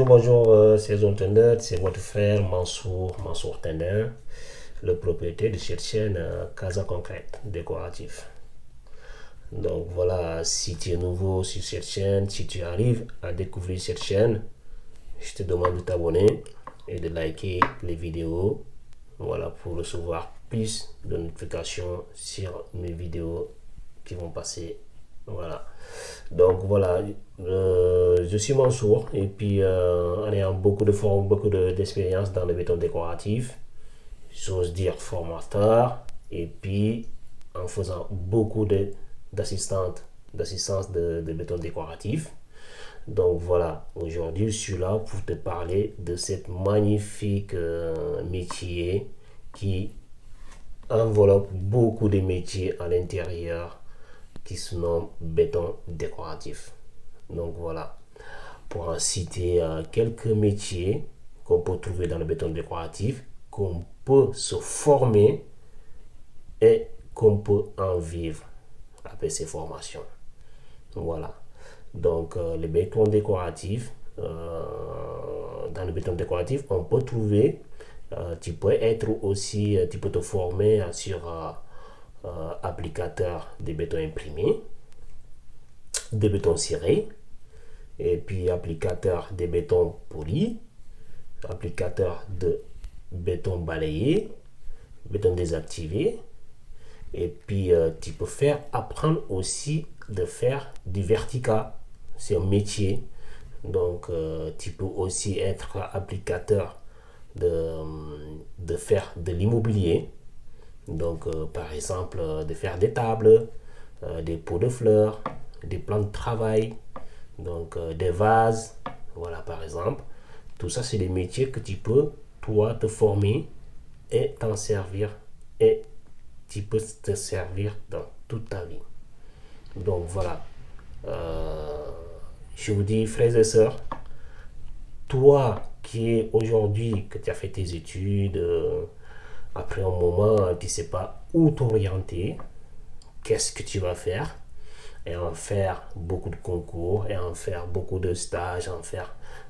Bonjour, c'est Tender, c'est votre frère Mansour Tender, le propriétaire de cette chaîne Casa Concrète Décoratif. Donc voilà, si tu es nouveau sur cette chaîne, si tu arrives à découvrir cette chaîne, je te demande de t'abonner et de liker les vidéos, voilà, pour recevoir plus de notifications sur mes vidéos qui vont passer. Voilà. Donc voilà, je suis Mansour et puis en ayant beaucoup d'expérience dans le béton décoratif, j'ose dire formateur et puis en faisant beaucoup d'assistance de béton décoratif. Donc voilà, aujourd'hui je suis là pour te parler de cette magnifique métier qui enveloppe beaucoup de métiers à l'intérieur qui se nomme béton décoratif. Donc voilà, pour en citer quelques métiers qu'on peut trouver dans le béton décoratif, qu'on peut se former et qu'on peut en vivre après ces formations. Voilà. Donc le béton décoratif, dans le béton décoratif, on peut trouver, tu peux être aussi, tu peux te former sur applicateur de béton imprimé, de béton ciré, et puis applicateur de béton poli, applicateur de béton balayé, béton désactivé, et puis tu peux apprendre aussi de faire du vertica, c'est un métier. Donc tu peux aussi être applicateur de faire de l'immobilier. Donc par exemple de faire des tables, des pots de fleurs, des plans de travail, donc des vases, voilà par exemple. Tout ça c'est des métiers que tu peux toi te former et t'en servir, et tu peux te servir dans toute ta vie. Donc voilà, je vous dis frères et sœurs, toi qui es aujourd'hui, que tu as fait tes études, après un moment tu ne sais pas où t'orienter, qu'est-ce que tu vas faire, et en faire beaucoup de concours, et en faire beaucoup de stages,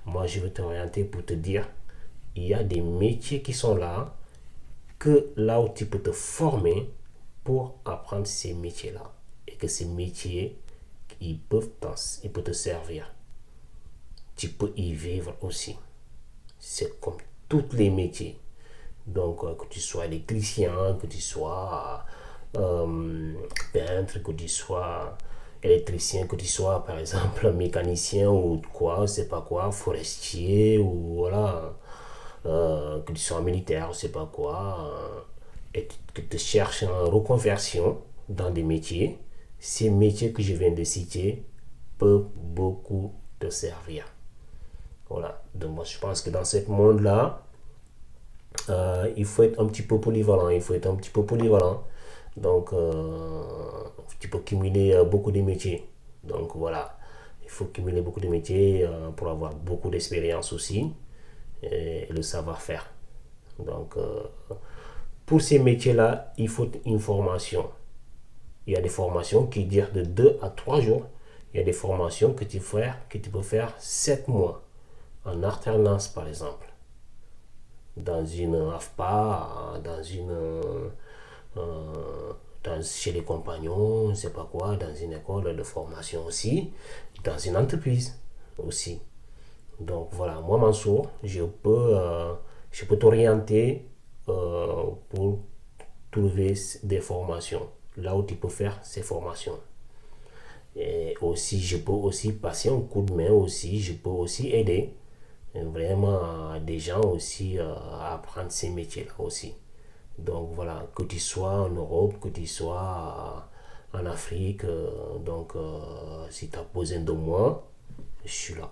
moi je veux t'orienter pour te dire, il y a des métiers qui sont là, que là où tu peux te former pour apprendre ces métiers-là, et que ces métiers, ils peuvent te servir. Tu peux y vivre aussi. C'est comme tous les métiers. Donc, que tu sois électricien, que tu sois peintre, que tu sois électricien, que tu sois par exemple mécanicien ou quoi, je sais pas quoi, forestier ou voilà, que tu sois militaire, je sais pas quoi, et que tu cherches en reconversion dans des métiers, ces métiers que je viens de citer peuvent beaucoup te servir. Voilà, donc moi je pense que dans ce monde-là, il faut être un petit peu polyvalent, Donc, tu peux cumuler beaucoup de métiers. Donc, voilà. Il faut cumuler beaucoup de métiers pour avoir beaucoup d'expérience aussi et le savoir-faire. Donc, pour ces métiers-là, il faut une formation. Il y a des formations qui durent de 2 à 3 jours. Il y a des formations que tu peux faire 7 mois en alternance, par exemple. Dans une AFPA, chez les compagnons, je ne sais pas quoi, dans une école de formation aussi, dans une entreprise aussi. Donc voilà, moi Mansour, je peux t'orienter pour trouver des formations, là où tu peux faire ces formations. Et aussi, je peux aussi passer un coup de main aussi, je peux aussi aider vraiment des gens aussi à apprendre ces métiers-là aussi. Donc voilà, que tu sois en Europe, que tu sois en Afrique, si tu as besoin de moi, je suis là.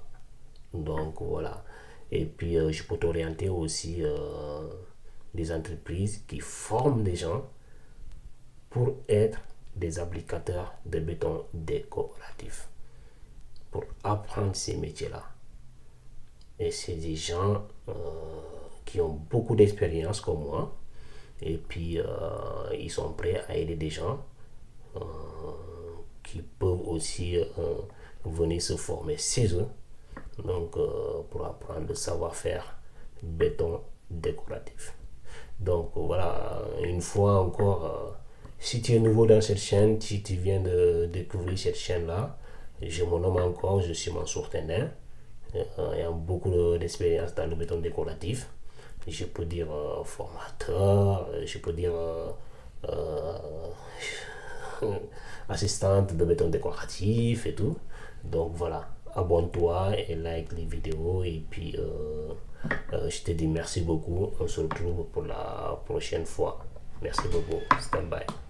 Donc voilà. Et puis je peux t'orienter aussi des entreprises qui forment des gens pour être des applicateurs de béton décoratif, pour apprendre ces métiers-là. Et c'est des gens qui ont beaucoup d'expérience comme moi, et puis ils sont prêts à aider des gens euh, qui peuvent aussi venir se former chez eux Donc, pour apprendre le savoir-faire béton décoratif. Donc, voilà, une fois encore, si tu es nouveau dans cette chaîne, si tu viens de découvrir cette chaîne-là, je me nomme encore, je suis Mansour Tendin, ayant beaucoup d'expérience dans le béton décoratif. Je peux dire formateur, je peux dire assistante de béton décoratif et tout. Donc voilà, abonne-toi et like les vidéos. Et puis, je te dis merci beaucoup. On se retrouve pour la prochaine fois. Merci beaucoup. Stand by.